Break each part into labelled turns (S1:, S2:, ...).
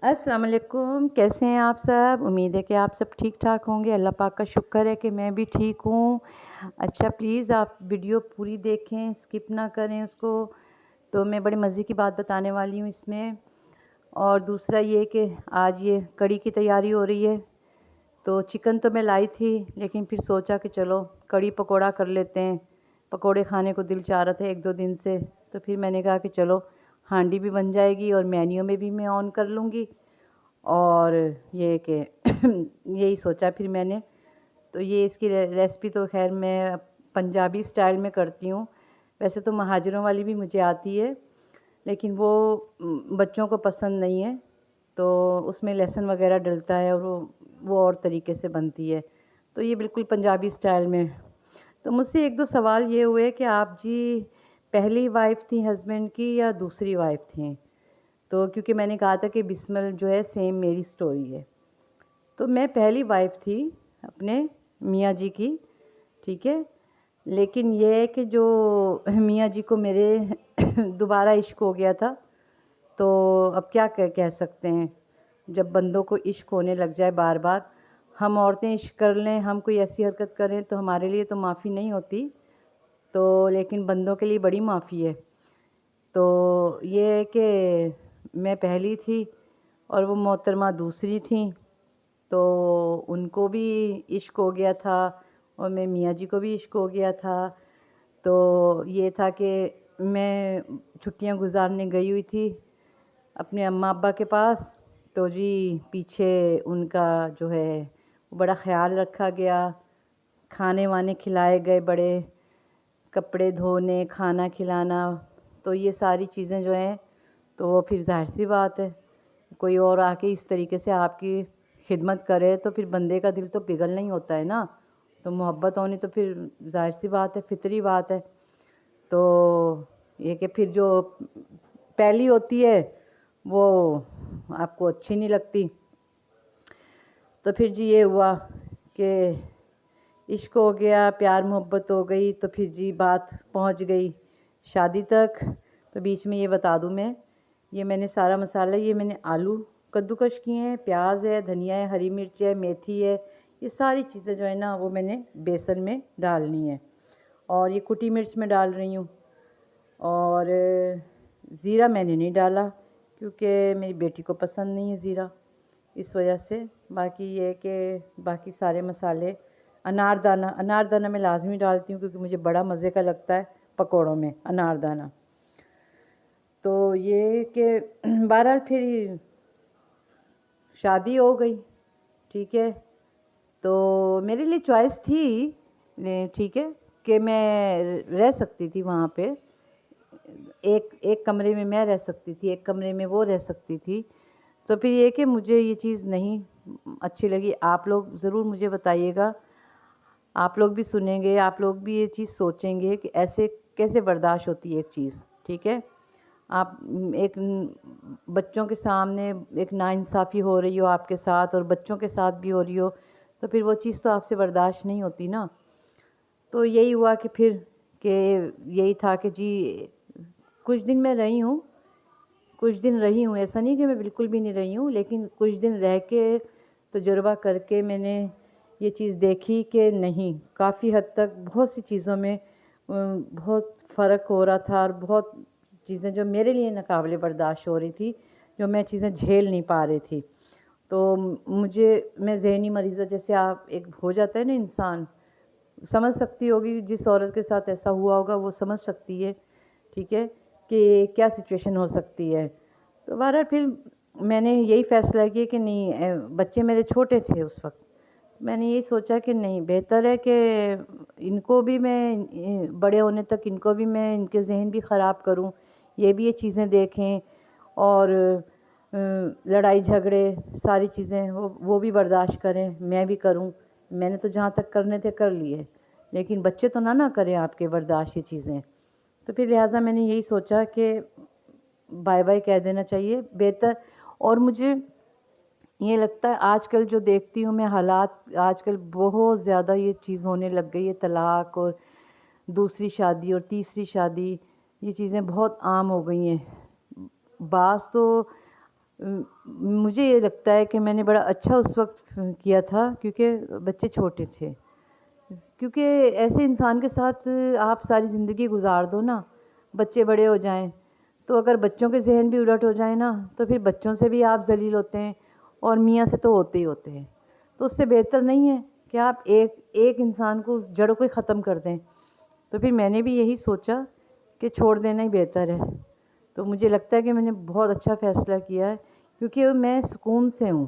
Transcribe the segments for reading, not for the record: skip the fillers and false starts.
S1: السلام علیکم، کیسے ہیں آپ سب؟ امید ہے کہ آپ سب ٹھیک ٹھاک ہوں گے۔ اللہ پاک کا شکر ہے کہ میں بھی ٹھیک ہوں۔ اچھا پلیز آپ ویڈیو پوری دیکھیں، اسکپ نہ کریں اس کو۔ تو میں بڑے مزے کی بات بتانے والی ہوں اس میں۔ اور دوسرا یہ کہ آج یہ کڑی کی تیاری ہو رہی ہے۔ تو چکن تو میں لائی تھی، لیکن پھر سوچا کہ چلو کڑی پکوڑا کر لیتے ہیں۔ پکوڑے کھانے کو دل چاہ رہا تھا ایک دو دن سے، تو پھر میں نے کہا کہ چلو ہانڈی بھی بن جائے گی اور مینیو میں بھی میں آن کر لوں گی۔ اور یہ کہ یہی سوچا پھر میں نے، تو یہ اس کی ریسپی تو خیر میں پنجابی سٹائل میں کرتی ہوں۔ ویسے تو مہاجروں والی بھی مجھے آتی ہے، لیکن وہ بچوں کو پسند نہیں ہے، تو اس میں لہسن وغیرہ ڈلتا ہے اور وہ اور طریقے سے بنتی ہے۔ تو یہ بالکل پنجابی سٹائل میں۔ تو مجھ سے ایک دو سوال یہ ہوئے کہ آپ جی پہلی وائف تھیں ہسبینڈ کی یا دوسری وائف تھیں؟ تو کیونکہ میں نے کہا تھا کہ بسمل جو ہے سیم میری سٹوری ہے، تو میں پہلی وائف تھی اپنے میاں جی کی، ٹھیک ہے۔ لیکن یہ ہے کہ جو میاں جی کو میرے دوبارہ عشق ہو گیا تھا، تو اب کیا کہہ سکتے ہیں، جب بندوں کو عشق ہونے لگ جائے بار بار، ہم عورتیں عشق کر لیں، ہم کوئی ایسی حرکت کریں تو ہمارے لیے تو معافی نہیں ہوتی، تو لیکن بندوں کے لیے بڑی معافی ہے۔ تو یہ ہے کہ میں پہلی تھی اور وہ محترمہ دوسری تھیں، تو ان کو بھی عشق ہو گیا تھا اور میں میاں جی کو بھی عشق ہو گیا تھا۔ تو یہ تھا کہ میں چھٹیاں گزارنے گئی ہوئی تھی اپنے اماں ابا کے پاس، تو جی پیچھے ان کا جو ہے بڑا خیال رکھا گیا، کھانے وانے کھلائے گئے، بڑے کپڑے دھونے، کھانا کھلانا، تو یہ ساری چیزیں جو ہیں تو وہ پھر ظاہر سی بات ہے، کوئی اور آ کے اس طریقے سے آپ کی خدمت کرے تو پھر بندے کا دل تو پگھل نہیں ہوتا ہے نا، تو محبت ہونی تو پھر ظاہر سی بات ہے، فطری بات ہے۔ تو یہ کہ پھر جو پہلی ہوتی ہے وہ آپ کو اچھی نہیں لگتی، تو پھر جی یہ ہوا کہ عشق ہو گیا، پیار محبت ہو گئی، تو پھر جی بات پہنچ گئی شادی تک۔ تو بیچ میں یہ بتا دوں یہ میں نے سارا مسالہ، یہ میں نے آلو کدوکش کیے ہیں، پیاز ہے، دھنیا ہے، ہری مرچ ہے، میتھی ہے، یہ ساری چیزیں جو ہے نا وہ میں نے بیسن میں ڈالنی ہے، اور یہ کٹی مرچ میں ڈال رہی ہوں، اور زیرہ میں نے نہیں ڈالا کیونکہ میری بیٹی کو پسند نہیں ہے زیرہ، اس وجہ سے۔ باقی یہ کہ باقی سارے مسالے، اناردانہ میں لازمی ڈالتی ہوں کیونکہ مجھے بڑا مزے کا لگتا ہے پکوڑوں میں اناردانہ۔ تو یہ کہ بہرحال پھر شادی ہو گئی، ٹھیک ہے۔ تو میرے لیے چوائس تھی، ٹھیک ہے، کہ میں رہ سکتی تھی وہاں پہ، ایک کمرے میں رہ سکتی تھی، ایک کمرے میں وہ رہ سکتی تھی۔ تو پھر یہ کہ مجھے یہ چیز نہیں اچھی لگی۔ آپ لوگ ضرور مجھے بتائیے گا، آپ لوگ بھی سنیں گے، آپ لوگ بھی یہ چیز سوچیں گے کہ ایسے کیسے برداشت ہوتی ہے ایک چیز، ٹھیک ہے۔ آپ ایک بچوں کے سامنے ایک ناانصافی ہو رہی ہو آپ کے ساتھ اور بچوں کے ساتھ بھی ہو رہی ہو، تو پھر وہ چیز تو آپ سے برداشت نہیں ہوتی نا۔ تو یہی ہوا کہ پھر کہ یہی تھا کہ جی کچھ دن میں رہی ہوں، ایسا نہیں کہ میں بالکل بھی نہیں رہی ہوں، لیکن کچھ دن رہ کے تجربہ کر کے میں نے یہ چیز دیکھی کہ نہیں، کافی حد تک بہت سی چیزوں میں بہت فرق ہو رہا تھا، اور بہت چیزیں جو میرے لیے ناقابل برداشت ہو رہی تھی، جو میں چیزیں جھیل نہیں پا رہی تھی۔ تو میں ذہنی مریضہ جیسے آپ ایک ہو جاتا ہے نا انسان، سمجھ سکتی ہوگی جس عورت کے ساتھ ایسا ہوا ہوگا وہ سمجھ سکتی ہے، ٹھیک ہے، کہ کیا سچویشن ہو سکتی ہے۔ تو بہرحال پھر میں نے یہی فیصلہ کیا کہ نہیں، بچے میرے چھوٹے تھے اس وقت، میں نے یہی سوچا کہ نہیں، بہتر ہے کہ ان کو بھی میں بڑے ہونے تک ان کو بھی میں ان کے ذہن بھی خراب کروں، یہ بھی یہ چیزیں دیکھیں، اور لڑائی جھگڑے ساری چیزیں وہ بھی برداشت کریں، میں بھی کروں۔ میں نے تو جہاں تک کرنے تھے کر لیے، لیکن بچے تو نہ کریں آپ کے برداشت یہ چیزیں۔ تو پھر لہٰذا میں نے یہی سوچا کہ بائے بائے کہہ دینا چاہیے بہتر۔ اور مجھے یہ لگتا ہے آج کل جو دیکھتی ہوں میں حالات، آج کل بہت زیادہ یہ چیز ہونے لگ گئی ہے، طلاق اور دوسری شادی اور تیسری شادی، یہ چیزیں بہت عام ہو گئی ہیں۔ بعض تو مجھے یہ لگتا ہے کہ میں نے بڑا اچھا اس وقت کیا تھا، کیونکہ بچے چھوٹے تھے. کیونکہ ایسے انسان کے ساتھ آپ ساری زندگی گزار دو نا، بچے بڑے ہو جائیں تو اگر بچوں کے ذہن بھی الٹ ہو جائیں نا تو پھر بچوں سے بھی آپ ذلیل ہوتے ہیں، اور میاں سے تو ہوتے ہی ہوتے ہیں. تو اس سے بہتر نہیں ہے کہ آپ ایک انسان کو اس جڑ کو ہی ختم کر دیں. تو پھر میں نے بھی یہی سوچا کہ چھوڑ دینا ہی بہتر ہے. تو مجھے لگتا ہے کہ میں نے بہت اچھا فیصلہ کیا ہے، کیونکہ میں سکون سے ہوں.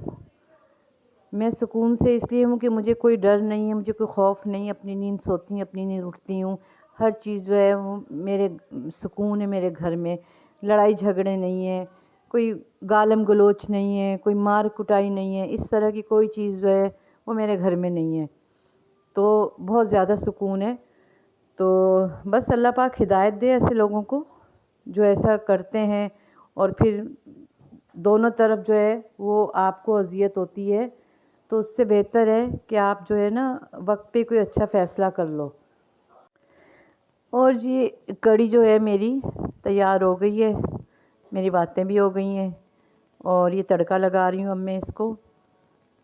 S1: میں سکون سے اس لیے ہوں کہ مجھے کوئی ڈر نہیں ہے، مجھے کوئی خوف نہیں. اپنی نیند سوتی ہوں، اپنی نیند اٹھتی ہوں. ہر چیز جو ہے وہ میرے سکون ہے. میرے گھر میں لڑائی جھگڑے نہیں ہیں، کوئی گالم گلوچ نہیں ہے، کوئی مار کٹائی نہیں ہے. اس طرح کی کوئی چیز جو ہے وہ میرے گھر میں نہیں ہے. تو بہت زیادہ سکون ہے. تو بس اللہ پاک ہدایت دے ایسے لوگوں کو جو ایسا کرتے ہیں، اور پھر دونوں طرف جو ہے وہ آپ کو اذیت ہوتی ہے. تو اس سے بہتر ہے کہ آپ جو ہے نا وقت پہ کوئی اچھا فیصلہ کر لو. اور جی کڑی جو ہے میری تیار ہو گئی ہے، میری باتیں بھی ہو گئی ہیں، اور یہ تڑکا لگا رہی ہوں اب میں اس کو.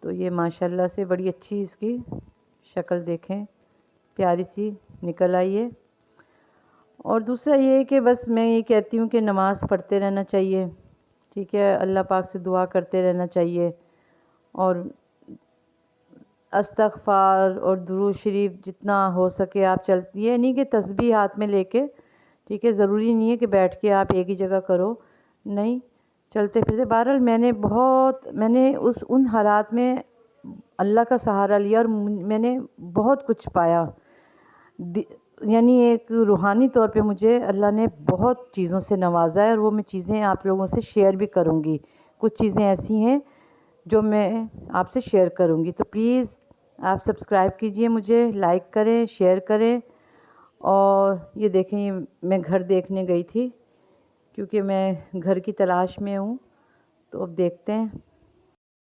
S1: تو یہ ماشاءاللہ سے بڑی اچھی اس کی شکل دیکھیں، پیاری سی نکل آئی ہے. اور دوسرا یہ ہے کہ بس میں یہ کہتی ہوں کہ نماز پڑھتے رہنا چاہیے، ٹھیک ہے، اللہ پاک سے دعا کرتے رہنا چاہیے، اور استغفار اور درود شریف جتنا ہو سکے آپ چلتی ہے. نہیں کہ تسبیح ہاتھ میں لے کے، ٹھیک ہے، ضروری نہیں ہے کہ بیٹھ کے آپ ایک ہی جگہ کرو، نہیں، چلتے پھرتے. بہرحال میں نے ان حالات میں اللہ کا سہارا لیا، اور میں نے بہت کچھ پایا. یعنی ایک روحانی طور پہ مجھے اللہ نے بہت چیزوں سے نوازا ہے، اور وہ میں چیزیں آپ لوگوں سے شیئر بھی کروں گی. کچھ چیزیں ایسی ہیں جو میں آپ سے شیئر کروں گی. تو پلیز آپ سبسکرائب کیجئے، مجھے لائک کریں، شیئر کریں. اور یہ دیکھیں، یہ میں گھر دیکھنے گئی تھی کیونکہ میں گھر کی تلاش میں ہوں. تو اب دیکھتے ہیں